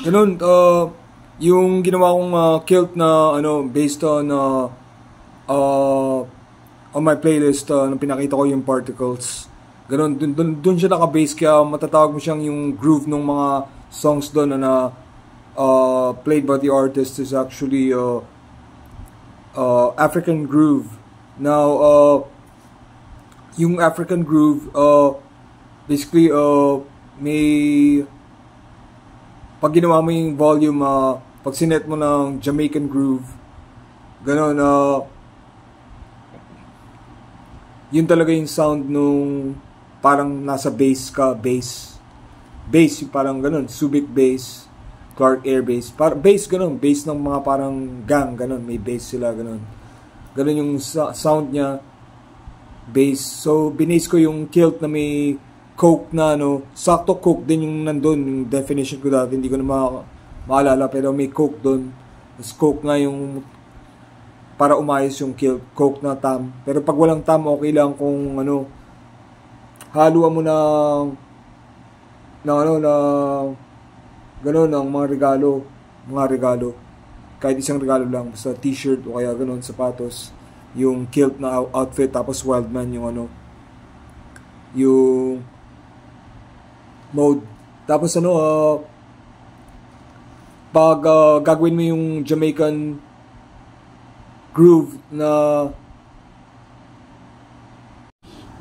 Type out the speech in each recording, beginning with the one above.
Ganun, yung ginawa kong kilt na based uh, on my playlist, nung pinakita ko yung particles. Ganun, dun siya naka-base, kaya matatawag mo siyang yung groove ng mga songs doon na played by the artist is actually African groove. Now, yung African groove, basically, may pag ginawa mo yung volume, pag sinet mo ng Jamaican groove, ganun, yun talaga yung sound nung parang nasa bass ka, bass, yung parang ganun, Subic bass, Clark Air bass, bass ganun, bass ng mga parang gang, ganun, may bass sila, ganun. Ganun yung sound niya, bass. So, binase ko yung kilt na may coke na sakto coke din yung nandun, yung definition ko dati, hindi ko na maalala, pero may coke doon. Tapos coke nga yung para umayos yung kilt, coke na tam. Pero pag walang tam, okay lang kung haluan mo ng gano'n, ng mga regalo. Kahit isang regalo lang, basta t-shirt o kaya gano'n, sapatos, yung kilt na outfit, tapos Wildman yung yung mode. Tapos pag gagawin mo yung Jamaican groove na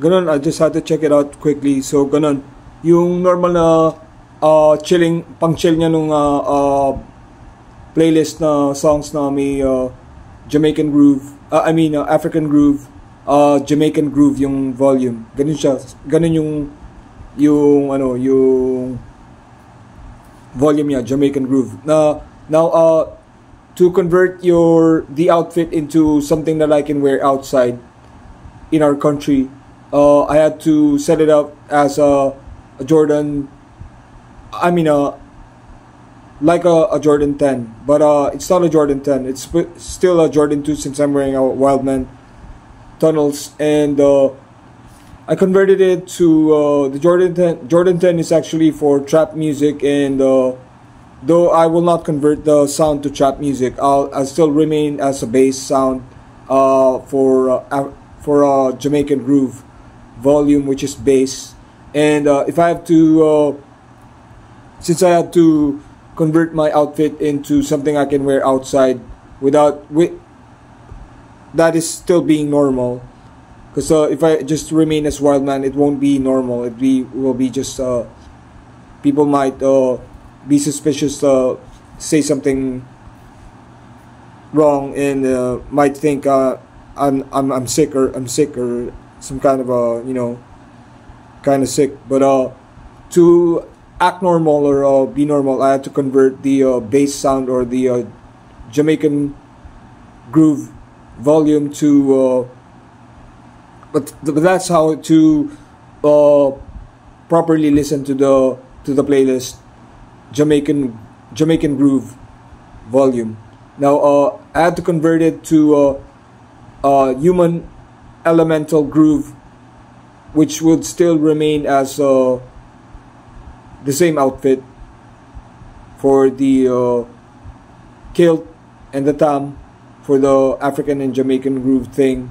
ganun, I just had to check it out quickly. So ganun, yung normal na chilling, pang chill niya nung playlist na songs na may Jamaican groove, African groove, Jamaican groove yung volume. Ganun siya, ganun yung volume niya, Jamaican groove. Now to convert the outfit into something that I can wear outside in our country, I had to set it up as a Jordan, like a Jordan 10, but it's not a Jordan 10, it's still a Jordan 2 since I'm wearing a Wildman tunnels, and I converted it to the Jordan 10. Jordan 10 is actually for trap music, and though I will not convert the sound to trap music, I'll still remain as a bass sound for a Jamaican groove volume, which is bass. And if I have to, since I had to convert my outfit into something I can wear outside that is still being normal. Because if I just remain as Wildman, it won't be normal. Will be just people might be suspicious, say something wrong, and might think I'm sick or some kind of kind of sick. But to act normal or be normal, I had to convert the bass sound or the Jamaican groove volume to. But that's how to properly listen to the playlist, Jamaican groove volume. Now I had to convert it to human elemental groove, which would still remain as the same outfit for the kilt and the tam for the African and Jamaican groove thing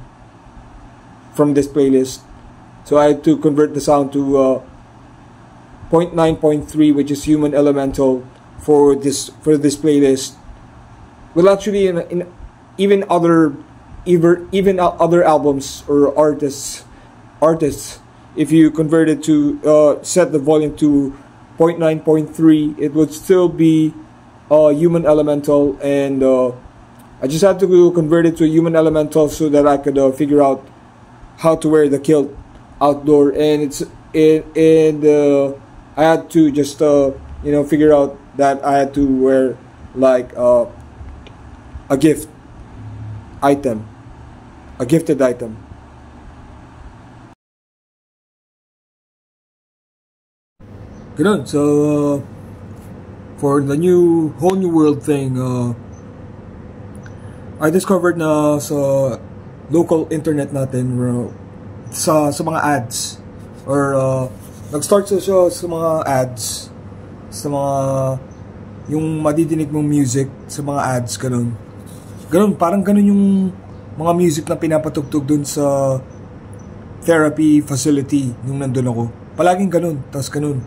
from this playlist. So I had to convert the sound to 0.9.3, which is human elemental for this playlist. Well, actually, in even other albums or artists, if you convert it to set the volume to 0.9.3, it would still be human elemental, and I just had to convert it to a human elemental so that I could figure out how to wear the kilt outdoor, and I had to just figure out that I had to wear like a gifted item. Ganun. So for the whole new world thing, I discovered na sa local internet natin, sa mga ads, or nag-start siya sa mga ads, sa mga yung madidinig mong music sa mga ads, ganun. Ganun, parang ganun yung mga music na pinapatugtog dun sa therapy facility nung nandun ako. Palaging ganun, tas ganun.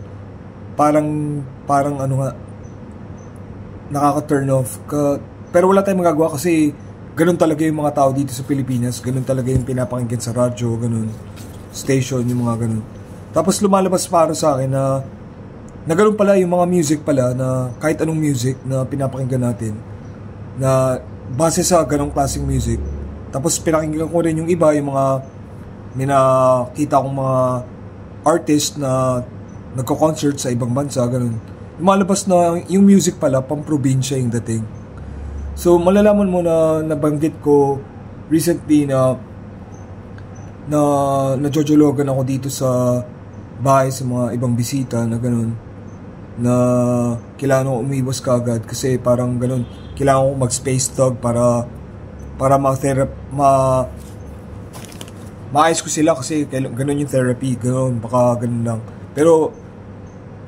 Parang ano nga, nakaka-turn off. Pero wala tayong magagawa kasi ganun talaga yung mga tao dito sa Pilipinas. Ganun talaga yung pinapakinggan sa radyo, ganun. Station, yung mga ganun. Tapos lumalabas para sa akin na ganun pala yung mga music pala, na kahit anong music na pinapakinggan natin, na base sa ganong klaseng music. Tapos pinakinggan ko rin yung iba, yung mga minakita kong mga artist na nagko-concert sa ibang bansa, ganun. Lumalabas na yung music pala, pang-probinsya yung dating. So, malalaman mo na nabanggit ko recently na najojologan ako dito sa bahay sa mga ibang bisita na ganun, na kailangan ko umiwas kaagad kasi parang ganun, kailangan ko mag-space dog para maayos ko sila kasi ganun yung therapy, ganun, baka ganun lang. Pero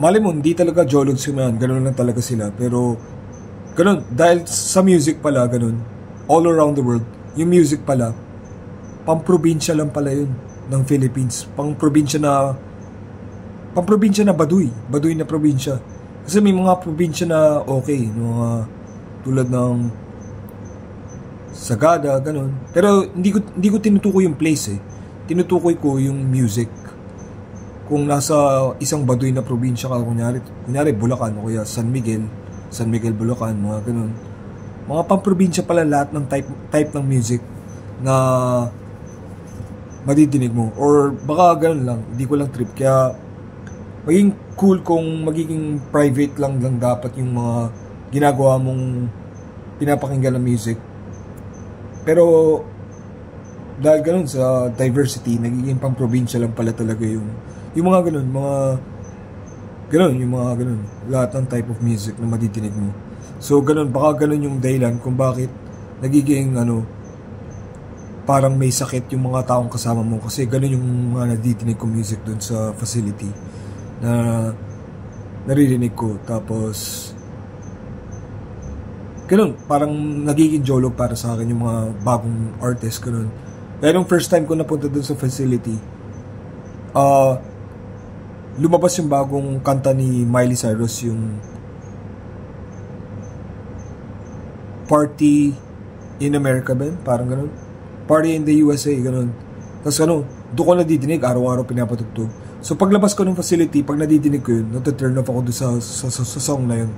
mali mo, hindi talaga jologs yun, ganun lang talaga sila. Pero ganun, dahil sa music pala, ganun, all around the world, yung music pala, pang-probinsya lang pala yun ng Philippines. Pang-probinsya na Baduy na probinsya. Kasi may mga probinsya na okay, mga tulad ng Sagada, ganun. Pero hindi ko tinutukoy yung place eh. Tinutukoy ko yung music. Kung nasa isang Baduy na probinsya ka, kunyari Bulacan o kaya San Miguel, Bulacan, mga ganun. Mga pang-probinsya pala lahat ng type ng music na madidinig mo. Or baka ganun lang, hindi ko lang trip. Kaya maging cool kung magiging private lang dapat yung mga ginagawa mong pinapakinggan na music. Pero dahil ganun sa diversity, nagiging pang-probinsya lang pala talaga yung mga ganun, yung mga ganun, lahat ng type of music na madidinig mo. So ganun, baka ganun yung dahilan kung bakit nagiging parang may sakit yung mga taong kasama mo, kasi ganun yung mga nadidinig kong music dun sa facility na naririnig ko. Tapos ganun, parang nagiging jolog para sa akin yung mga bagong artist, ganun. Kaya nung first time ko napunta dun sa facility, lumabas yung bagong kanta ni Miley Cyrus, yung Party in America ba? Parang ganun. Party in the USA, ganun. Tapos doon ko nadidinig, araw-araw pinapatugtog. So paglabas ko ng facility, pag nadidinig ko yun, nata-turn off ako doon sa song na yun.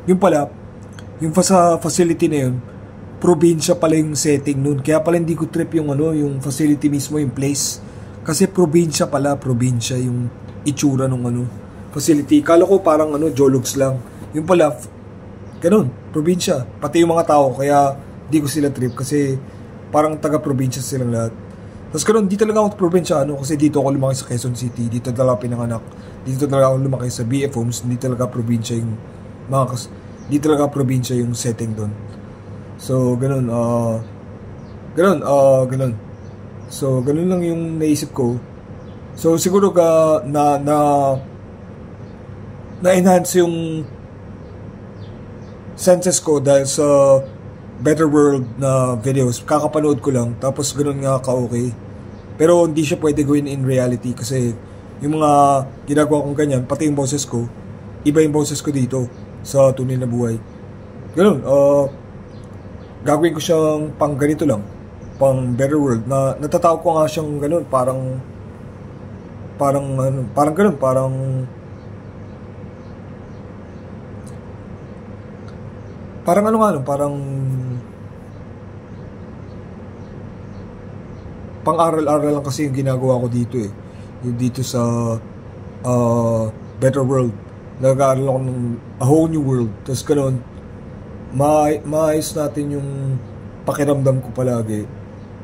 Yung pala, yung sa facility na yun, probinsya pala yung setting nun. Kaya pala hindi ko trip yung yung facility mismo, yung place. Kasi probinsya yung itsura ng facility. Kala ko parang jologs lang. Yung pala, ganun, probinsya. Pati yung mga tao, kaya di ko sila trip kasi parang taga-probinsya silang lahat. Tapos ganun, di talaga ako probinsya, kasi dito ako lumaki sa Quezon City, dito talaga pinanganak. Dito talaga ako lumaki sa BF Homes, di talaga probinsya yung setting doon. So, ganun, ganun. So, ganun lang yung naisip ko. So, siguro na-enhance yung senses ko dahil sa Better World na videos. Kakapanood ko lang, tapos ganun nga ka-okay. Pero hindi siya pwede gawin in reality kasi yung mga ginagawa kong ganyan, pati yung boses ko, iba yung boses ko dito sa tunay na buhay. Ganun, gagawin ko siyang pang ganito lang, pang Better World, na natatawag ko nga siyang ganun, parang pang-aral-aral lang kasi yung ginagawa ko dito eh. Yung dito sa Better World. Nag-aaral ako ng a whole new world. Tapos ganun, maayos natin yung pakiramdam ko palagi,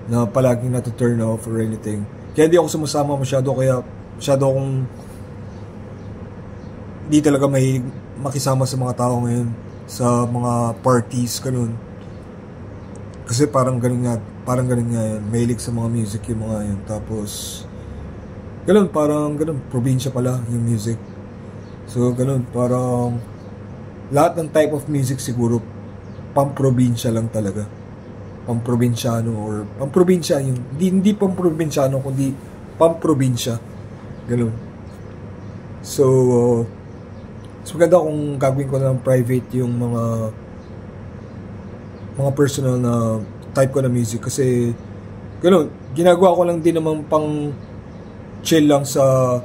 na palaging nata-turn off or anything. Kaya hindi ako sumasama masyado, kaya masyado akong di talaga may makisama sa mga tao ngayon, sa mga parties, ganun. Kasi parang ganun nga yan, mahilig sa mga music yung mga yan. Tapos parang ganun, probinsya pala yung music. So ganun, parang lahat ng type of music siguro pamprobinsya lang talaga. Pamprobinsyano or pamprobinsya yung hindi pamprobinsyano kundi pamprobinsya. Ganun. So maganda kung gagawin ko ng private yung mga personal na type ko na music kasi ganun, ginagawa ko lang din naman pang chill lang sa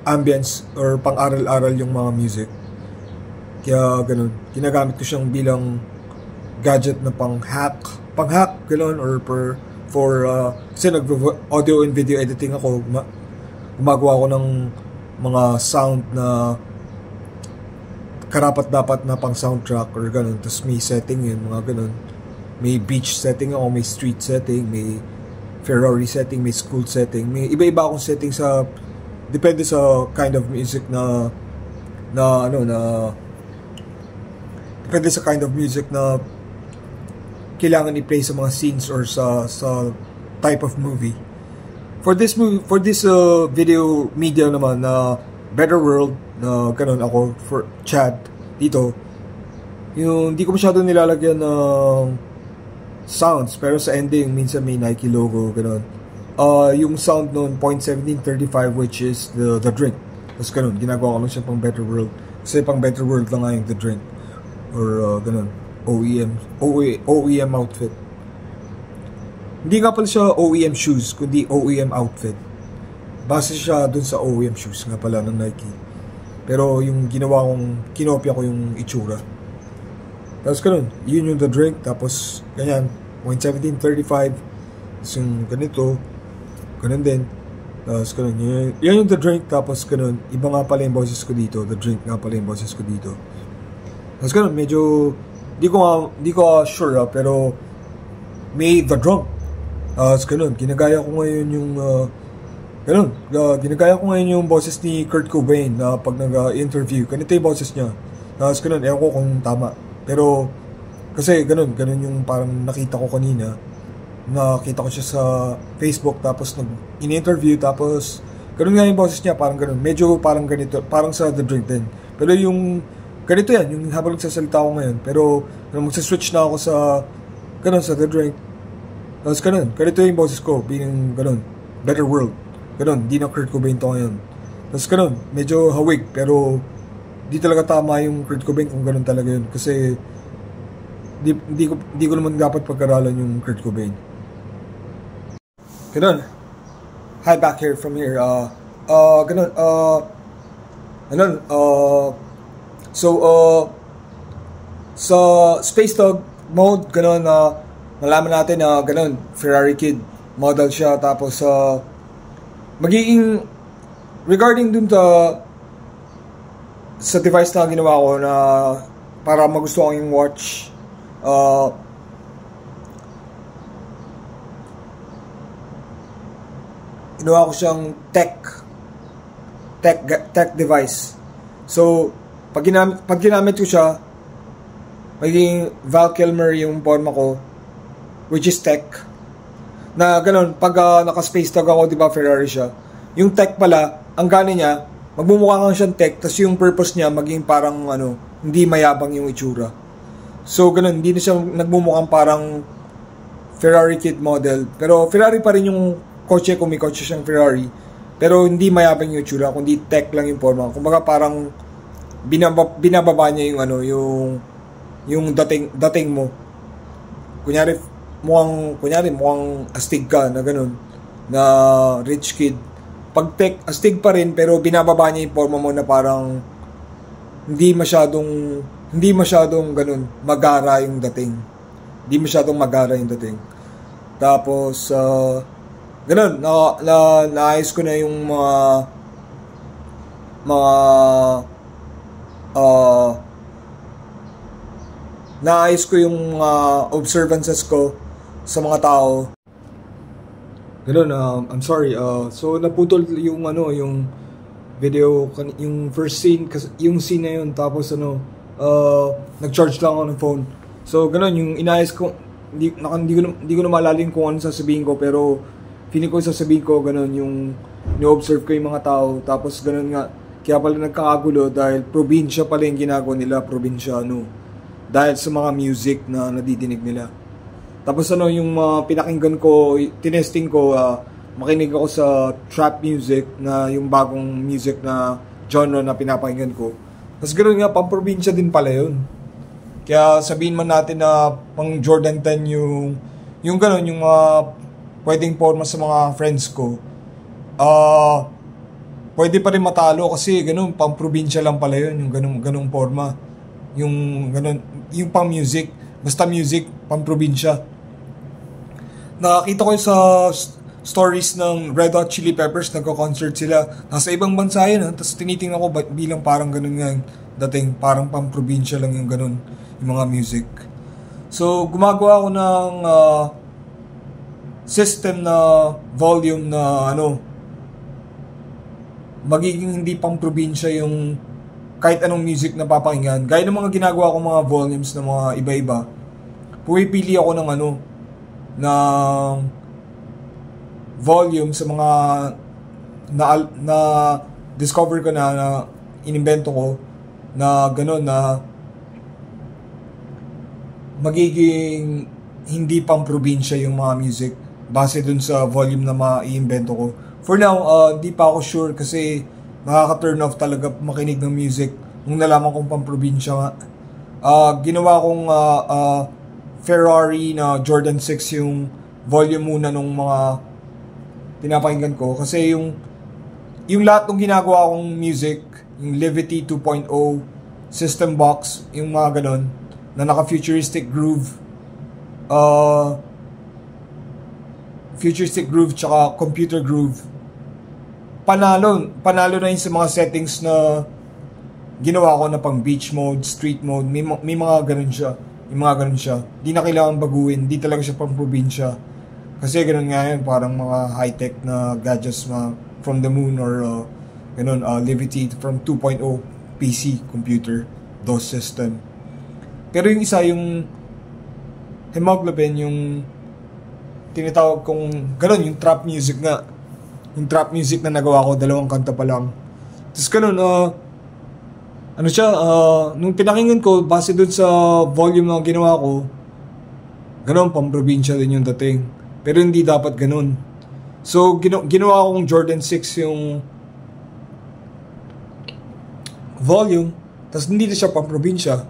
ambience or pang aral-aral yung mga music. Kaya ganun, ginagamit ko siyang bilang gadget na pang hack ganun, or kasi nag-audio and video editing ako, gumagawa ko ng mga sound na karapat-dapat na pang soundtrack or ganun, tapos may setting yun, mga ganun. May beach setting ako, may street setting, may Ferrari setting, may school setting, may iba-iba akong setting sa depende sa kind of music depende sa kind of music na kailangan i-play sa mga scenes or sa type of movie. For this video media naman na Better World na ganun ako for Chad dito, yung hindi ko masyado nilalagyan ng sounds, pero sa ending minsan may Nike logo ganun. Yung sound noon 0.1735 which is the drink. Tapos ganun, ginagawa ko lang siya pang Better World. Kasi pang Better World lang nga yung the drink. Or ganun, OEM outfit. Hindi nga pala siya OEM shoes, kundi OEM outfit. Base siya dun sa OEM shoes nga pala ng Nike. Pero yung ginawa kong, kinopya ko yung itsura. Tapos ganun, yun yung the drink. Tapos ganyan, 0.1735. Tapos yung ganito, ganun din. Tapos ganun, yan yung the drink. Tapos ganun, iba nga pala yung boses ko dito. The drink nga pala yung boses ko dito. Tapos ganun, medyo di ko sure pero may the drunk. Tapos ganun, ginagaya ko ngayon yung ginagaya ko ngayon yung boses ni Kurt Cobain na pag nag-interview. Ganito yung boses niya. Tapos ganun, ewan ko kung tama. Pero kasi ganun yung parang nakita ko kanina. Nakita ko siya sa Facebook, tapos in-interview, tapos ganun nga yung boses niya, parang ganun. Medyo parang ganito, parang sa The Drink din. Pero yung ganito yan, yung habang nagsasalita ako ngayon. Pero magsaswitch na ako sa ganun, sa The Drink. Tapos ganito yung boses ko, being ganun, Better World. Ganun, di na Kurt Cobain to ngayon. Tapos ganun, medyo hawig, pero di talaga tama yung Kurt Cobain kung ganun talaga yun. Kasi di ko naman dapat pag-aralan yung Kurt Cobain. Ganun. Hi, back here from here. Ganun. Sa Space Dog mode, ganun, malaman natin na ganun, Ferrari Kid model siya. Tapos magiging regarding dun sa device na ginawa ko na para magustuhan yung watch, ginawa ko siyang tech device. So pag ginamit ko siya, magiging Val Kilmer yung forma ko, which is tech. Na ganun, pag naka-Space Dog ako, di ba Ferrari siya, yung tech pala, ang gani niya, magmumukha kang siyang tech, tas yung purpose niya maging parang hindi mayabang yung itsura. So ganun, hindi na siya nagmumukhang parang Ferrari Kid model, pero Ferrari pa rin yung kotse, kung may kotse siyang Ferrari, pero hindi mayabang yung itsura, kundi tech lang yung forma. Kumbaga parang binababa niya yung yung dating mo. Kunyari mukhang astig ka na ganun, na rich kid. Pag tech, astig pa rin, pero binababa niya yung forma mo na parang hindi masyadong ganun, magara yung dating. Hindi masyadong magara yung dating. Tapos ganun, naayos ko na yung naayos ko yung observances ko sa mga tao. Ganun, I'm sorry. So naputol yung yung video, yung first scene, yung scene na yun, tapos nag-charge lang ako ng phone. So ganun, yung inayos ko, hindi ko na maalala kung ano sasabihin ko, pero feeling ko sasabihin ko ganun, yung ni-observe ko yung mga tao, tapos ganun nga, Kaya pala nagkakagulo dahil probinsya pala yung ginagawa nila, probinsyano. Dahil sa mga music na nadidinig nila. Tapos ano, yung pinakinggan ko, tinesting ko, makinig ako sa trap music na yung bagong music na genre na pinapakinggan ko. Tapos ganoon nga, pang-probinsya din pala yun. Kaya sabihin man natin na pang Jordan 10 yung gano'n, yung pwedeng forma sa mga friends ko. Pwede pa rin matalo kasi gano'n, pang probinsya lang pala yun, yung ganong forma. Yung gano'n, yung pang music, basta music, pang probinsya. Nakakita ko yung sa stories ng Red Hot Chili Peppers, nagko-concert sila. Nasa ibang bansa yun, tapos tinitingnan ko bilang parang gano'n nga dating, parang pang probinsya lang yung gano'n, yung mga music. So, gumagawa ako ng system na volume na magiging hindi pang probinsya yung kahit anong music na papakinggan. Gaya ng mga ginagawa kong mga volumes na mga iba-iba, pumipili ako ng ng volume sa mga na discover ko na inimbento ko na gano'n na magiging hindi pang probinsya yung mga music base dun sa volume na maiimbento ko. For now, di pa ako sure kasi nakaka-turn off talaga makinig ng music nung nalaman kong pang probinsya nga. Ginawa kong Ferrari na Jordan 6 yung volume muna nung mga pinapakinggan ko kasi yung lahat ng ginagawa kong music, yung Levity 2.0, System Box, yung mga ganon na naka-futuristic groove, futuristic groove tsaka computer groove, panalo na yun sa mga settings na ginawa ko na pang beach mode, street mode, may mga ganon siya, di na kailangan baguhin, di talaga siya pang probinsya kasi ganon nga yun, parang mga high-tech na gadgets from the moon or Levity from 2.0 PC, computer, DOS system. Pero yung isa, yung Hemoglobin, yung tinatawag kong gano'n, yung trap music nga. Yung trap music na nagawa ko, 2 kanta pa lang. Tapos gano'n, nung pinakinggan ko, base dun sa volume na ginawa ko, gano'n, pang-probinsya din yung dating. Pero hindi dapat gano'n. So, ginawa kong Jordan 6 yung volume, tapos hindi na siya pang-probinsya.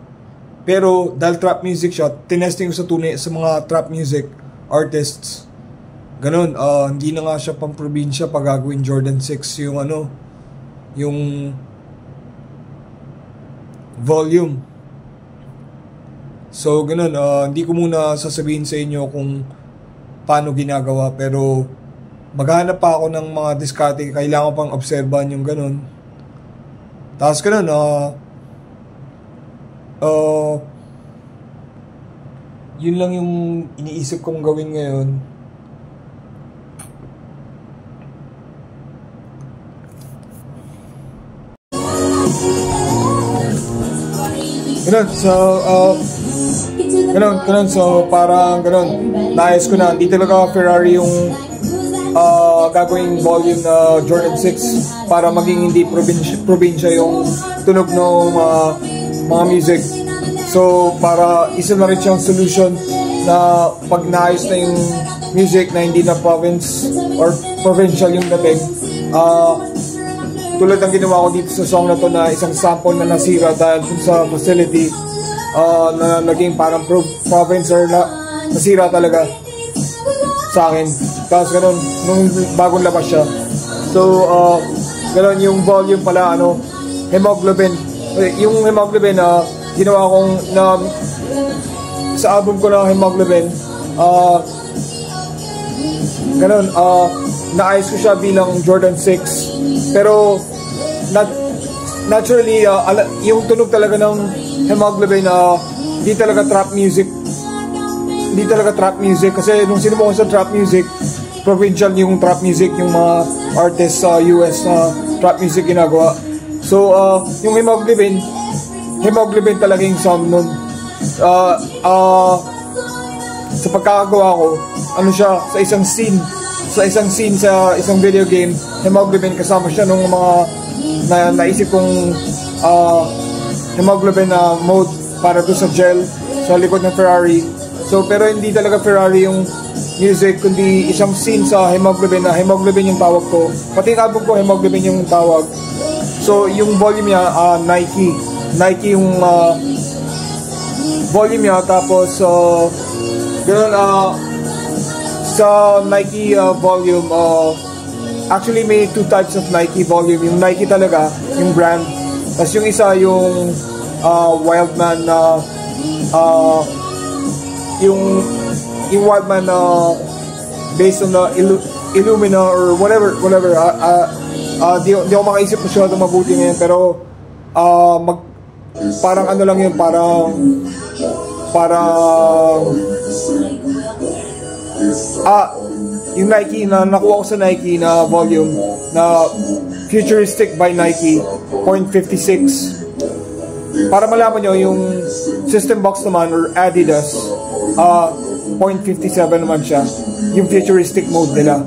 Pero dahil trap music siya, tinesting ko sa mga trap music artists. Ganun, hindi na nga siya pang probinsya pag gagawin Jordan 6 yung volume. So ganun, hindi ko muna sasabihin sa inyo kung paano ginagawa, pero maghanap pa ako ng mga diskarte, kailangan pang obserbahan yung ganun. Tapos ganun, yun lang yung iniisip kong gawin ngayon. Ganun, so parang ganun, naayos ko na, hindi talaga Ferrari yung gagawing volume na Jordan 6 para maging hindi probinsya yung tunog ng mga music. So para isa na rin siyang solution na pag naayos na yung music na hindi na province or provincial yung dating, tulad ng ginawa ko dito sa song na to na isang sample na nasira dahil dun sa facility na naging parang province or nasira talaga sa akin. Tapos ganun, nung bagong labas siya. So ganun yung volume pala, Hemoglobin. Yung Hemoglobin ginawa kong sa album ko na Hemoglobin, ganun, naayos ko siya bilang Jordan 6, pero naturally yung tunog talaga ng Hemoglobin hindi talaga trap music kasi nung sinubukan sa trap music, provincial yung trap music, yung mga artists sa US na trap music ginagawa. So yung Hemoglobin talaga yung sound nun. Sa pagkakagawa ko, siya, sa isang scene sa isang video game, Hemoglobin, kasama siya ng mga na naisip kong hemoglobin na mode para doon sa gel sa likod ng Ferrari. So pero hindi talaga Ferrari yung music, kundi isang scene sa hemoglobin na hemoglobin yung tawag ko. Pati yung album ko, hemoglobin yung tawag. So yung volume niya, Nike yung volume niya. Tapos ganun, sa Nike volume, actually may two types of Nike volume. Yung Nike talaga, yung brand. Tapos yung isa yung Wildman na yung Wildman based on the Illumina or whatever. Di ako makaisip masyado mabuti ngayon, pero parang ano lang yun, parang yung Nike na nakuha ko sa Nike na volume na Futuristic by Nike 0.56. Para malaman nyo, yung System Box naman or Adidas 0.57 naman siya, yung futuristic mode nila.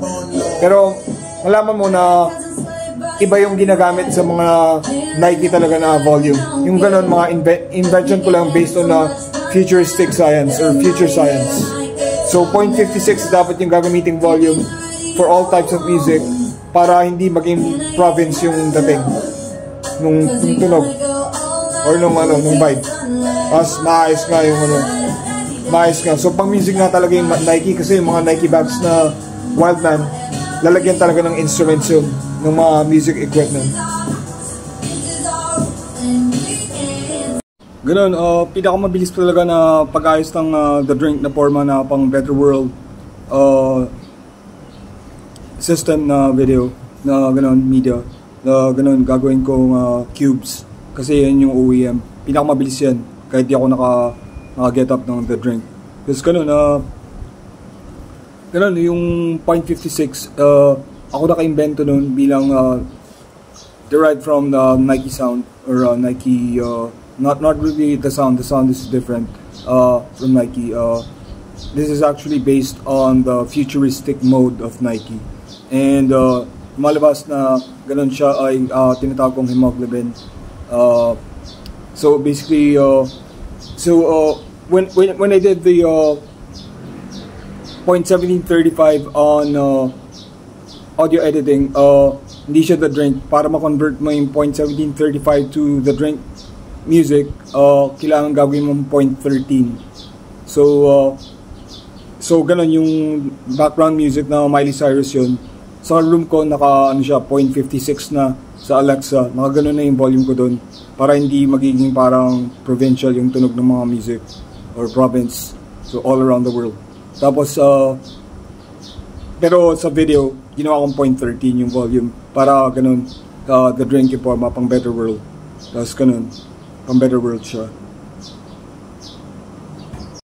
Pero malaman mo na iba yung ginagamit sa mga Nike talaga na volume. Yung ganun, mga invention ko lang based on futuristic science or future science. So 0.56 dapat yung gagamiting volume for all types of music para hindi maging province yung dating nung tunog or nung vibe. Tapos maayos nga yung maayos nga. So pang music nga talaga yung Nike, kasi yung mga Nike bags na Wildman, lalagyan talaga ng instruments yun, ng mga music equipment. Ganun, pinakamabilis talaga na pag-ayos ng The Drink na forma na pang Better World system na video, na ganun, media, na ganun, gagawin kong cubes, kasi yan yung OEM. Pinakamabilis yan, kahit di ako naka-get up ng The Drink. Kasi ganun, yung 0.56, ako naka-invento nun bilang derived from the Nike sound, or Nike, not really the sound is different from Nike. This is actually based on the futuristic mode of Nike. And malabas na ganun siya ay tinatawag kong hemoglobin. So basically, when I did the 0.1735 on audio editing, hindi siya The Drink. Para ma-convert mo yung 0.1735 to The Drink music, kailangan gawin mo 0.13. So ganun yung background music na Miley Cyrus yun. Sa room ko, naka 0.56 na sa Alexa. Naka ganun na yung volume ko doon, para hindi magiging parang provincial yung tunog ng mga music or province. So all around the world. Tapos pero sa video, ginawa kong 0.13 yung volume, para ganun, The Drink yung forma pang Better World. Tapos ganun, pang Better World siya.